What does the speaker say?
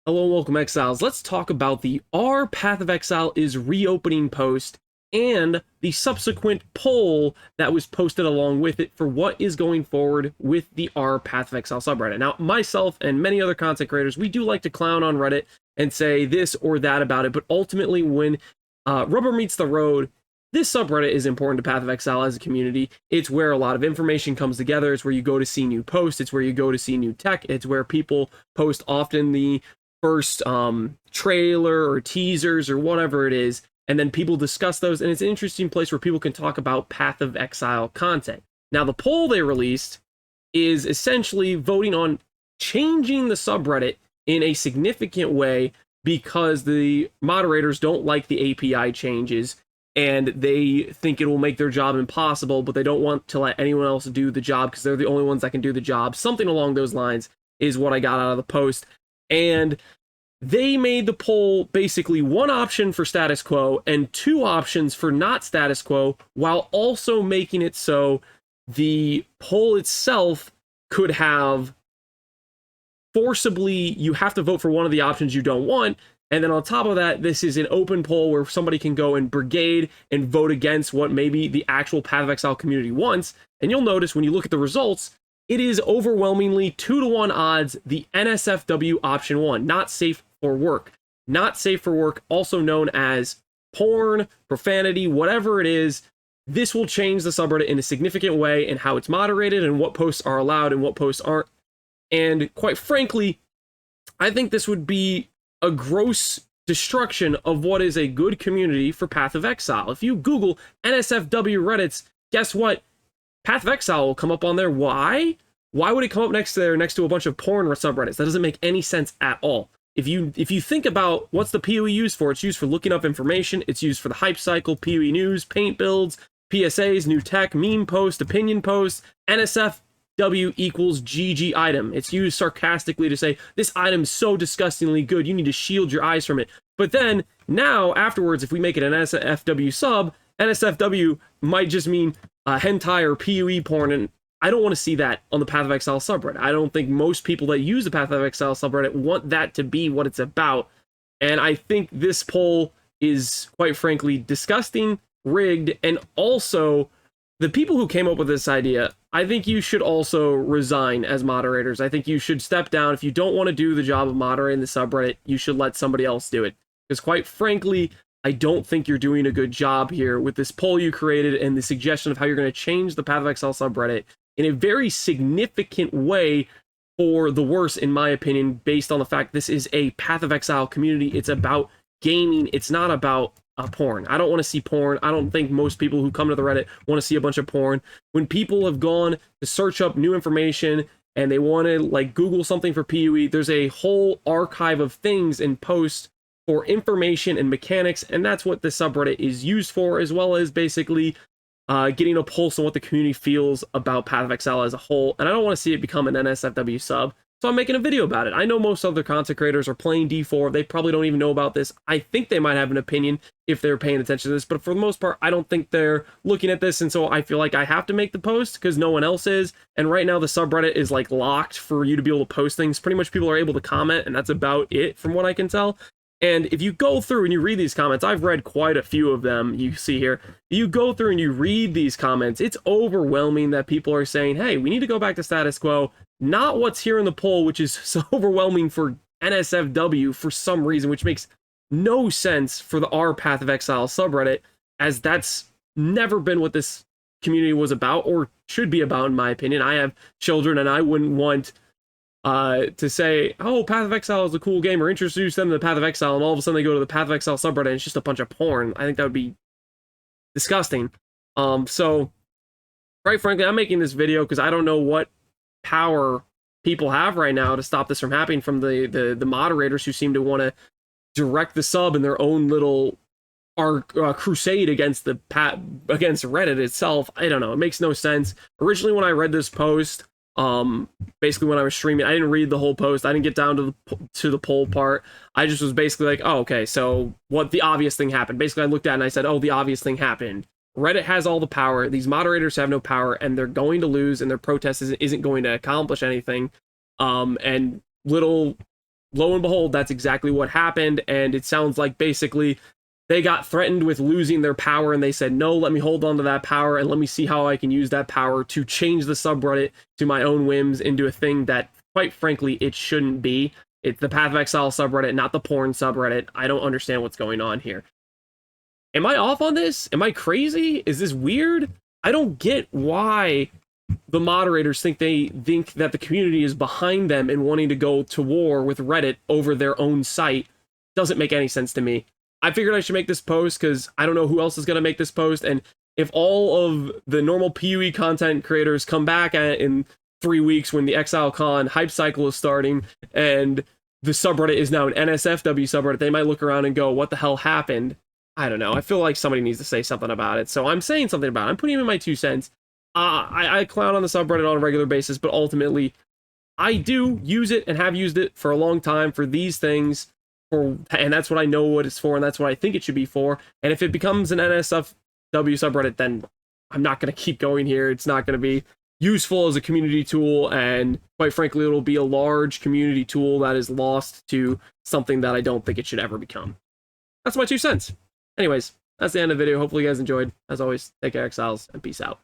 Hello and welcome, Exiles. Let's talk about the R Path of Exile is reopening post and the subsequent poll that was posted along with it for what is going forward with the R Path of Exile subreddit. Now, myself and many other content creators, we do like to clown on Reddit and say this or that about it, but ultimately when rubber meets the road, this subreddit is important to Path of Exile as a community. It's where a lot of information comes together. It's where you go to see new posts. It's where you go to see new tech. It's where people post often the first trailer or teasers or whatever it is, and then people discuss those, and it's an interesting place where people can talk about Path of Exile content. Now, the poll they released is essentially voting on changing the subreddit in a significant way because the moderators don't like the API changes and they think it will make their job impossible, but they don't want to let anyone else do the job because they're the only ones that can do the job. Something along those lines is what I got out of the post. And they made the poll basically one option for status quo and two options for not status quo, while also making it so the poll itself could have forcibly, you have to vote for one of the options you don't want. And then on top of that, this is an open poll where somebody can go and brigade and vote against what maybe the actual Path of Exile community wants. And you'll notice when you look at the results, it is overwhelmingly 2-to-1 odds, the NSFW option 1, not safe for work. Not safe for work, also known as porn, profanity, whatever it is. This will change the subreddit in a significant way in how it's moderated and what posts are allowed and what posts aren't. And quite frankly, I think this would be a gross destruction of what is a good community for Path of Exile. If you Google NSFW Reddits, guess what? Path of Exile will come up on there. Why? Why would it come up next to a bunch of porn subreddits? That doesn't make any sense at all. If you think about what's the PoE used for, it's used for looking up information. It's used for the hype cycle, PoE news, paint builds, PSAs, new tech, meme posts, opinion posts. NSFW equals GG item. It's used sarcastically to say, this item is so disgustingly good, you need to shield your eyes from it. But then, now, afterwards, if we make it an NSFW sub, NSFW might just mean hentai or PoE porn, and I don't want to see that on the Path of Exile subreddit. I don't think most people that use the Path of Exile subreddit want that to be what it's about, and I think this poll is, quite frankly, disgusting, rigged, and also, the people who came up with this idea, I think you should also resign as moderators. I think you should step down. If you don't want to do the job of moderating the subreddit, you should let somebody else do it. Because quite frankly, I don't think you're doing a good job here with this poll you created and the suggestion of how you're going to change the Path of Exile subreddit in a very significant way for the worse, in my opinion, based on the fact this is a Path of Exile community. It's about gaming. It's not about porn. I don't want to see porn. I don't think most people who come to the Reddit want to see a bunch of porn. When people have gone to search up new information and they want to like Google something for PoE, there's a whole archive of things and posts for information and mechanics, and that's what the subreddit is used for, as well as basically getting a pulse on what the community feels about Path of Exile as a whole. And I don't want to see it become an NSFW sub, so I'm making a video about it. I know most other content creators are playing D4. They probably don't even know about this. I think they might have an opinion if they're paying attention to this, but for the most part, I don't think they're looking at this, and so I feel like I have to make the post because no one else is. And right now, the subreddit is like locked for you to be able to post things. Pretty much people are able to comment, and that's about it from what I can tell. And if you go through and you read these comments, I've read quite a few of them, you see here. You go through and you read these comments, it's overwhelming that people are saying, hey, we need to go back to status quo, not what's here in the poll, which is so overwhelming for NSFW for some reason, which makes no sense for the R Path of Exile subreddit, as that's never been what this community was about, or should be about, in my opinion. I have children, and I wouldn't want to say, oh, Path of Exile is a cool game, or introduce them to the Path of Exile, and all of a sudden they go to the Path of Exile subreddit and it's just a bunch of porn. I think that would be disgusting. So, quite frankly, I'm making this video because I don't know what power people have right now to stop this from happening from the moderators who seem to want to direct the sub in their own little crusade against Reddit itself. I don't know. It makes no sense. Originally, when I read this post, basically when I was streaming, I didn't read the whole post. I didn't get down to the poll part. I just was basically like, oh, okay, so what the obvious thing happened. Basically, I looked at it and I said, oh, the obvious thing happened. Reddit has all the power. These moderators have no power, and they're going to lose, and their protest isn't going to accomplish anything. And little lo and behold, that's exactly what happened. And it sounds like basically they got threatened with losing their power, and they said, no, let me hold on to that power and let me see how I can use that power to change the subreddit to my own whims into a thing that, quite frankly, it shouldn't be. It's the Path of Exile subreddit, not the porn subreddit. I don't understand what's going on here. Am I off on this? Am I crazy? Is this weird? I don't get why the moderators think that the community is behind them in wanting to go to war with Reddit over their own site. Doesn't make any sense to me. I figured I should make this post because I don't know who else is going to make this post, and if all of the normal PUE content creators come back in 3 weeks when the ExileCon hype cycle is starting and the subreddit is now an NSFW subreddit, they might look around and go, what the hell happened? I don't know. I feel like somebody needs to say something about it, so I'm saying something about it. I'm putting in my 2 cents. I clown on the subreddit on a regular basis, but ultimately, I do use it and have used it for a long time for these things, and that's what I know what it's for, and that's what I think it should be for. And if it becomes an NSFW subreddit, then I'm not going to keep going here. It's not going to be useful as a community tool, and quite frankly, it'll be a large community tool that is lost to something that I don't think it should ever become. That's my 2 cents. Anyways, that's the end of the video. Hopefully you guys enjoyed. As always, take care, Exiles, and peace out.